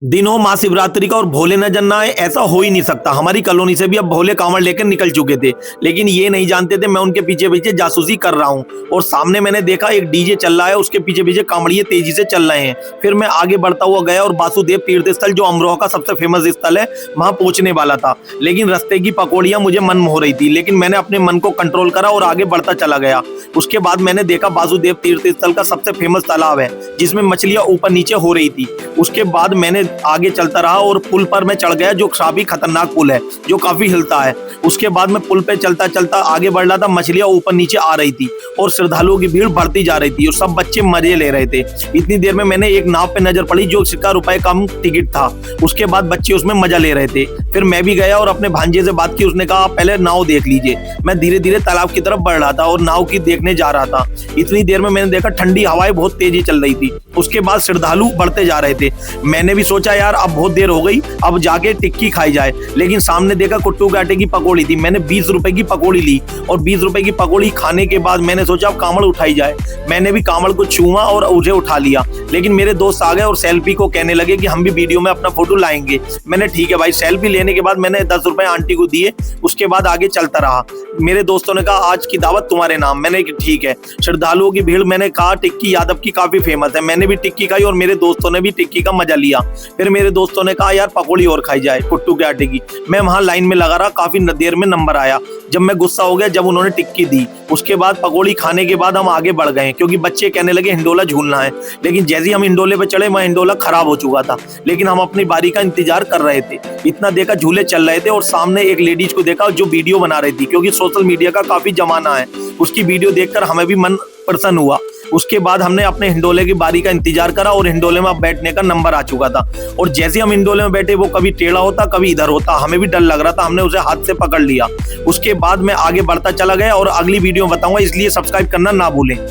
दिन हो महाशिवरात्रि का और भोले नजर ना आए, ऐसा हो ही नहीं सकता। हमारी कॉलोनी से भी अब भोले कांवड़ लेकर निकल चुके थे, लेकिन ये नहीं जानते थे मैं उनके पीछे पीछे जासूसी कर रहा हूँ। और सामने मैंने देखा एक डीजे चल रहा है, उसके पीछे पीछे कांवड़िए तेजी से चल रहे हैं। फिर मैं आगे बढ़ता हुआ गया और वासुदेव तीर्थ स्थल, जो अमरोहा का सबसे फेमस स्थल है, वहां पहुंचने वाला था। लेकिन रास्ते की पकौड़ियां मुझे मन मोह रही थी, लेकिन मैंने अपने मन को कंट्रोल करा और आगे बढ़ता चला गया। उसके बाद मैंने देखा वासुदेव तीर्थ स्थल का सबसे फेमस तालाब है, जिसमें मछलियां ऊपर नीचे हो रही थी। उसके बाद मैंने आगे चलता रहा और पुल पर मैं चढ़ गया, जो काफी खतरनाक पुल है, जो काफी हिलता है। उसके बाद मैं पुल पे चलता चलता आगे बढ़ रहा था, मछलियां ऊपर नीचे आ रही थी और श्रद्धालुओं की भीड़ बढ़ती जा रही थी और सब बच्चे मजे ले रहे थे। इतनी देर में मैंने एक नाव पे नजर पड़ी, जो ₹1 कम टिकट था। उसके बाद बच्चे उसमें मजा ले रहे थे। फिर मैं भी गया और अपने भांजे से बात की। उसने कहा आप पहले नाव देख लीजिए। मैं धीरे धीरे तालाब की तरफ बढ़ रहा था और नाव की देखने जा रहा था। इतनी देर में मैंने देखा ठंडी हवाएं बहुत तेजी चल रही थी। उसके बाद श्रद्धालु बढ़ते जा रहे थे। मैंने भी सोचा यार अब बहुत देर हो गई, अब जाके टिक्की खाई जाए। लेकिन सामने देखा कुट्टू के आटे की पकौड़ी थी। मैंने ₹20 की पकौड़ी ली और ₹20 की पकौड़ी खाने के बाद मैंने सोचा अब कांवड़ उठाई जाए। मैंने भी कांवड़ को छुआ और उसे उठा लिया। लेकिन मेरे दोस्त आ गए और सेल्फी को कहने लगे कि हम भी वीडियो में अपना फोटो लाएंगे। मैंने ठीक है भाई। सेल्फी लेने के बाद मैंने ₹10 आंटी को दिए। उसके बाद आगे चलता रहा। मेरे दोस्तों ने कहा आज की दावत तुम्हारे नाम। मैंने कहा ठीक है। श्रद्धालुओं की भीड़, मैंने कहा टिक्की यादव की काफी फेमस है। मैंने भी टिक्की खाई और मेरे दोस्तों ने भी टिक्की का मजा लिया। फिर मेरे दोस्तों ने कहा यार पकौड़ी और खाई जाए कुट्टू के आटे की। मैं वहां लाइन में लगा रहा, काफी देर में नंबर आया। जब मैं गुस्सा हो गया जब उन्होंने टिक्की दी। उसके बाद पकौड़ी खाने के बाद हम आगे बढ़ गए, क्योंकि बच्चे कहने लगे हिंडोला झूलना है। लेकिन जैसे ही हम हिंडोले पे चढ़े, वह हिंडोला खराब हो चुका था। लेकिन हम अपनी बारी का इंतजार कर रहे थे। इतना देखा झूले चल रहे थे और सामने एक लेडीज को देखा जो वीडियो बना रही थी, क्योंकि सोशल मीडिया का काफी जमाना है। उसकी वीडियो देखकर हमें भी मन प्रसन्न हुआ। उसके बाद हमने अपने हिंडोले की बारी का इंतजार करा और हिंडोले में अब बैठने का नंबर आ चुका था। और जैसे हम हिंडोले में बैठे, वो कभी टेढ़ा होता कभी इधर होता। हमें भी डर लग रहा था। हमने उसे हाथ से पकड़ लिया। उसके बाद मैं आगे बढ़ता चला गया और अगली वीडियो बताऊंगा, इसलिए सब्सक्राइब करना ना भूलें।